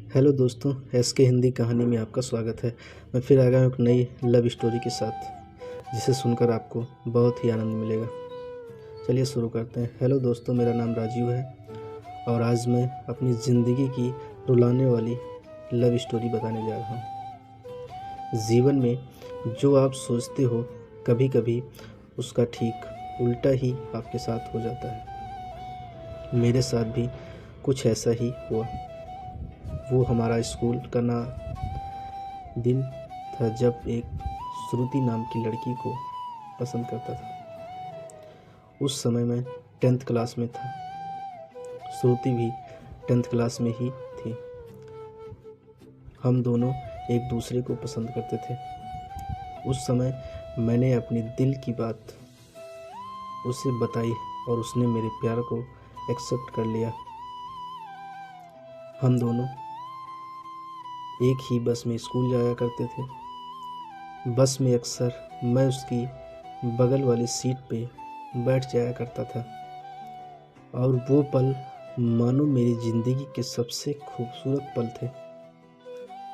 Hello दोस्तों, S के हिंदी कहानी में आपका स्वागत है। मैं फिर आ गया हूँ एक नई लव स्टोरी के साथ, जिसे सुनकर आपको बहुत ही आनंद मिलेगा। चलिए शुरू करते हैं। हेलो दोस्तों, मेरा नाम राजीव है और आज मैं अपनी ज़िंदगी की रुलाने वाली लव स्टोरी बताने जा रहा हूँ। जीवन में जो आप सोचते हो कभी कभी उसका ठीक उल्टा ही आपके साथ हो जाता है। मेरे साथ भी कुछ ऐसा ही हुआ। वो हमारा स्कूल का दिन था जब एक श्रुति नाम की लड़की को पसंद करता था। उस समय मैं 10th क्लास में था। श्रुति भी 10th क्लास में ही थी। हम दोनों एक दूसरे को पसंद करते थे। उस समय मैंने अपनी दिल की बात उसे बताई और उसने मेरे प्यार को एक्सेप्ट कर लिया। हम दोनों एक ही बस में स्कूल जाया करते थे। बस में अक्सर मैं उसकी बगल वाली सीट पे बैठ जाया करता था और वो पल मानो मेरी ज़िंदगी के सबसे खूबसूरत पल थे।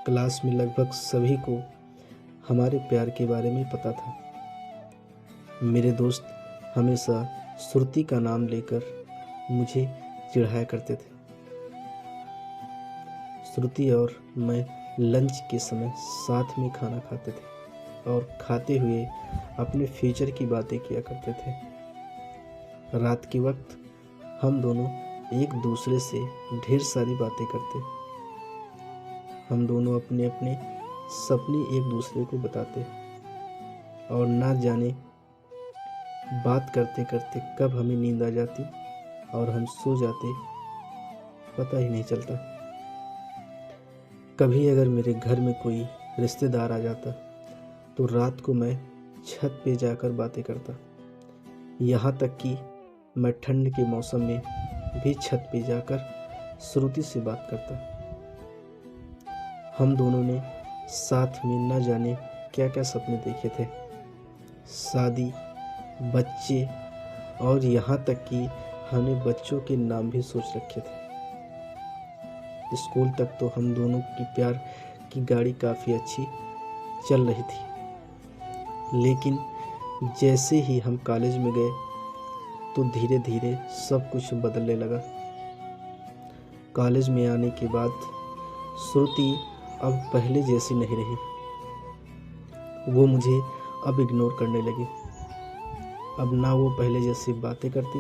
क्लास में लगभग सभी को हमारे प्यार के बारे में पता था। मेरे दोस्त हमेशा श्रुति का नाम लेकर मुझे चिढ़ाया करते थे। श्रुति और मैं लंच के समय साथ में खाना खाते थे और खाते हुए अपने फ्यूचर की बातें किया करते थे। रात के वक्त हम दोनों एक दूसरे से ढेर सारी बातें करते। हम दोनों अपने अपने सपने एक दूसरे को बताते और ना जाने बात करते करते कब हमें नींद आ जाती और हम सो जाते पता ही नहीं चलता। कभी अगर मेरे घर में कोई रिश्तेदार आ जाता तो रात को मैं छत पे जाकर बातें करता। यहाँ तक कि मैं ठंड के मौसम में भी छत पे जाकर श्रुति से बात करता। हम दोनों ने साथ में न जाने क्या क्या सपने देखे थे। शादी, बच्चे और यहाँ तक कि हमने बच्चों के नाम भी सोच रखे थे। स्कूल तक तो हम दोनों की प्यार की गाड़ी काफ़ी अच्छी चल रही थी, लेकिन जैसे ही हम कॉलेज में गए तो धीरे धीरे सब कुछ बदलने लगा। कॉलेज में आने के बाद श्रुति अब पहले जैसी नहीं रही। वो मुझे अब इग्नोर करने लगी। अब ना वो पहले जैसी बातें करती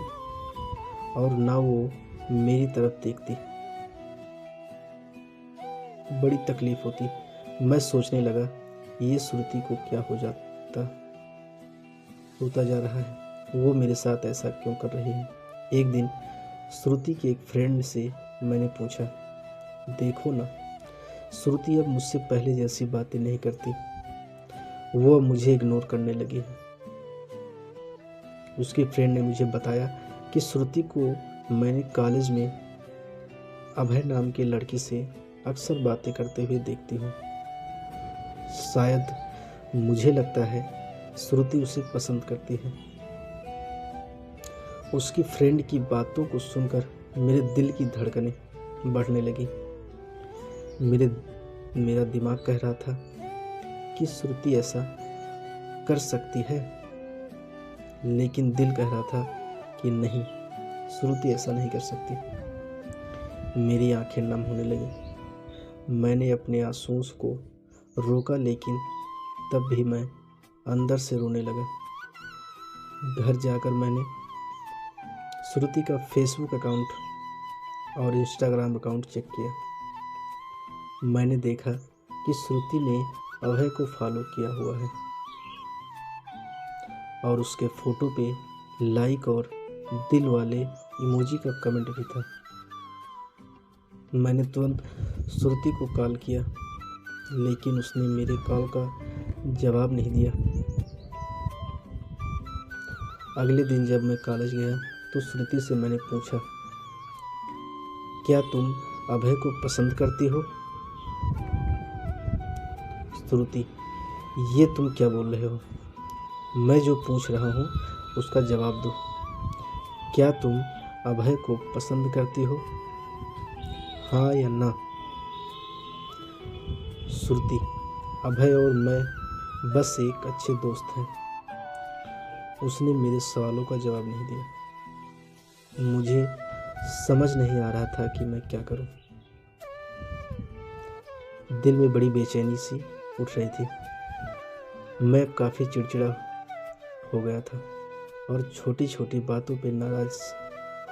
और ना वो मेरी तरफ देखती। बड़ी तकलीफ होती। मैं सोचने लगा ये श्रुति को क्या होता जा रहा है, वो मेरे साथ ऐसा क्यों कर रही है। एक दिन श्रुति के एक फ्रेंड से मैंने पूछा, देखो ना, श्रुति अब मुझसे पहले जैसी बातें नहीं करती, वो अब मुझे इग्नोर करने लगी है। उसके फ्रेंड ने मुझे बताया कि श्रुति को मैंने कॉलेज में अभय नाम के लड़की से अक्सर बातें करते हुए देखती हूँ। शायद मुझे लगता है श्रुति उसे पसंद करती है। उसकी फ्रेंड की बातों को सुनकर मेरे दिल की धड़कनें बढ़ने लगी। मेरा दिमाग कह रहा था कि श्रुति ऐसा कर सकती है, लेकिन दिल कह रहा था कि नहीं, श्रुति ऐसा नहीं कर सकती। मेरी आंखें नम होने लगी। मैंने अपने आंसुओं को रोका, लेकिन तब भी मैं अंदर से रोने लगा। घर जाकर मैंने श्रुति का फेसबुक अकाउंट और इंस्टाग्राम अकाउंट चेक किया। मैंने देखा कि श्रुति ने अभय को फॉलो किया हुआ है और उसके फोटो पे लाइक और दिल वाले इमोजी का कमेंट भी था। मैंने तुरंत श्रुति को कॉल किया, लेकिन उसने मेरे कॉल का जवाब नहीं दिया। अगले दिन जब मैं कॉलेज गया तो श्रुति से मैंने पूछा, क्या तुम अभय को पसंद करती हो? श्रुति, ये तुम क्या बोल रहे हो? मैं जो पूछ रहा हूँ उसका जवाब दो। क्या तुम अभय को पसंद करती हो, हाँ या ना? श्रुति, अभय और मैं बस एक अच्छे दोस्त हैं। उसने मेरे सवालों का जवाब नहीं दिया। मुझे समझ नहीं आ रहा था कि मैं क्या करूं। दिल में बड़ी बेचैनी सी उठ रही थी। मैं काफ़ी चिड़चिड़ा हो गया था और छोटी छोटी बातों पे नाराज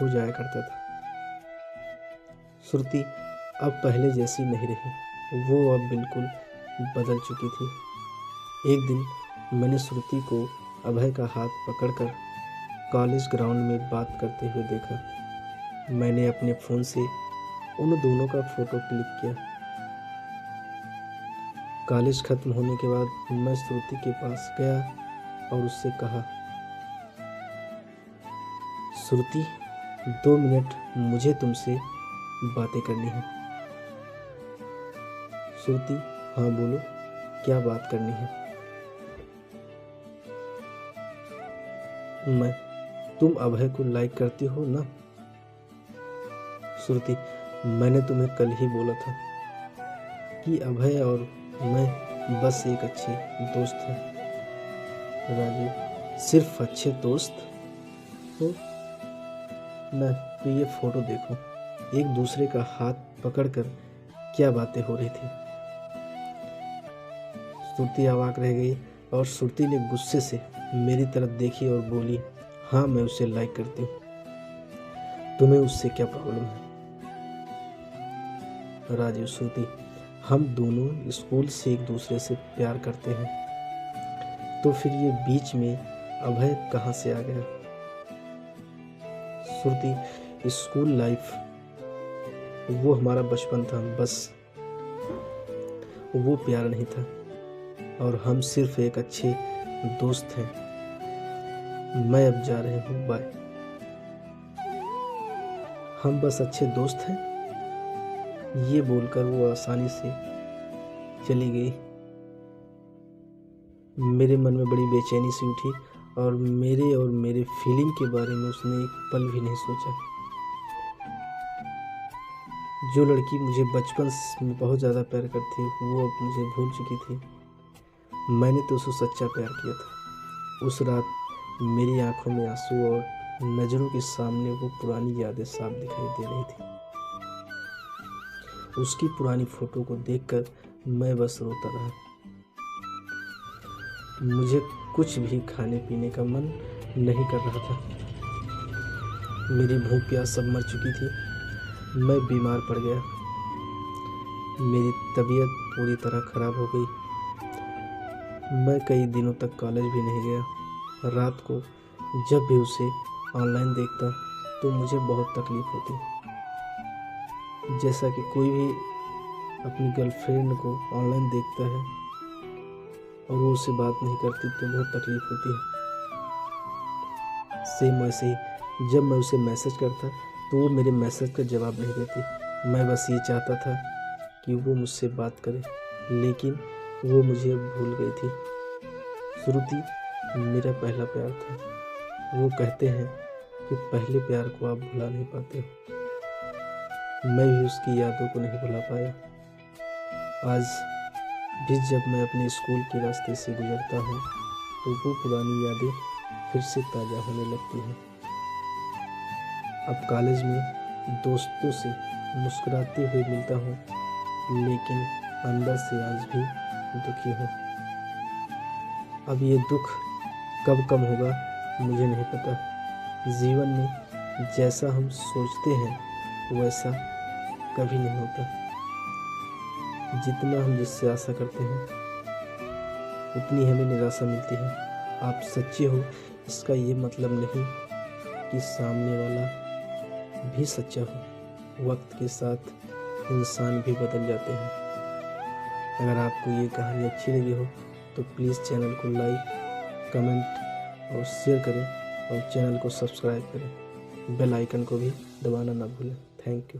हो जाया करता था। श्रुति अब पहले जैसी नहीं रही। वो अब बिल्कुल बदल चुकी थी। एक दिन मैंने श्रुति को अभय का हाथ पकड़कर कॉलेज ग्राउंड में बात करते हुए देखा। मैंने अपने फ़ोन से उन दोनों का फ़ोटो क्लिक किया। कॉलेज ख़त्म होने के बाद मैं श्रुति के पास गया और उससे कहा, श्रुति, 2 मिनट मुझे तुमसे बातें करनी है। श्रुति, हाँ बोलो, क्या बात करनी है? तुम अभय को लाइक करती हो ना? श्रुति, मैंने तुम्हें कल ही बोला था कि अभय और मैं बस एक अच्छे दोस्त हैं। राजू, सिर्फ अच्छे दोस्त हो? न तो ये फोटो देखो, एक दूसरे का हाथ पकड़कर क्या बातें हो रही थी। श्रुति अवाक रह गई और श्रुति ने गुस्से से मेरी तरफ देखी और बोली, हाँ मैं उसे लाइक करती हूँ, तुम्हें उससे क्या प्रॉब्लम है? राजीव, श्रुति, हम दोनों स्कूल से एक दूसरे से प्यार करते हैं, तो फिर ये बीच में अभय कहाँ से आ गया? श्रुति, स्कूल लाइफ वो हमारा बचपन था, बस वो प्यार नहीं था और हम सिर्फ एक अच्छे दोस्त हैं। मैं अब जा रही हूँ, बाय। हम बस अच्छे दोस्त हैं, ये बोलकर वो आसानी से चली गई। मेरे मन में बड़ी बेचैनी सी उठी और मेरे फीलिंग के बारे में उसने एक पल भी नहीं सोचा। जो लड़की मुझे बचपन में बहुत ज़्यादा प्यार करती वो अब मुझे भूल चुकी थी। मैंने तो उसे सच्चा प्यार किया था। उस रात मेरी आंखों में आंसू और नज़रों के सामने वो पुरानी यादें साफ दिखाई दे रही थी। उसकी पुरानी फोटो को देखकर मैं बस रोता रहा। मुझे कुछ भी खाने पीने का मन नहीं कर रहा था। मेरी भूख प्यास सब मर चुकी थी। मैं बीमार पड़ गया। मेरी तबीयत पूरी तरह खराब हो गई। मैं कई दिनों तक कॉलेज भी नहीं गया। रात को जब भी उसे ऑनलाइन देखता तो मुझे बहुत तकलीफ होती, जैसा कि कोई भी अपनी गर्लफ्रेंड को ऑनलाइन देखता है और वो उससे बात नहीं करती तो बहुत तकलीफ होती है। सेम वैसे ही जब मैं उसे मैसेज करता तो वो मेरे मैसेज का जवाब नहीं देती। मैं बस ये चाहता था कि वो मुझसे बात करे, लेकिन वो मुझे भूल गई थी। श्रुति मेरा पहला प्यार था। वो कहते हैं कि पहले प्यार को आप भुला नहीं पाते हो। मैं भी उसकी यादों को नहीं भुला पाया। आज भी जब मैं अपने स्कूल के रास्ते से गुजरता हूँ तो वो पुरानी यादें फिर से ताज़ा होने लगती हैं। अब कॉलेज में दोस्तों से मुस्कुराते हुए मिलता हूँ, लेकिन अंदर से आज भी दुखी हूँ। अब ये दुख कब कम होगा मुझे नहीं पता। जीवन में जैसा हम सोचते हैं वैसा कभी नहीं होता। जितना हम जिससे आशा करते हैं उतनी हमें निराशा मिलती है। आप सच्चे हो इसका ये मतलब नहीं कि सामने वाला भी सच्चा हो। वक्त के साथ इंसान भी बदल जाते हैं। अगर आपको ये कहानी अच्छी लगी हो तो प्लीज़ चैनल को लाइक, कमेंट और शेयर करें और चैनल को सब्सक्राइब करें। बेल आइकन को भी दबाना ना भूलें। Thank you.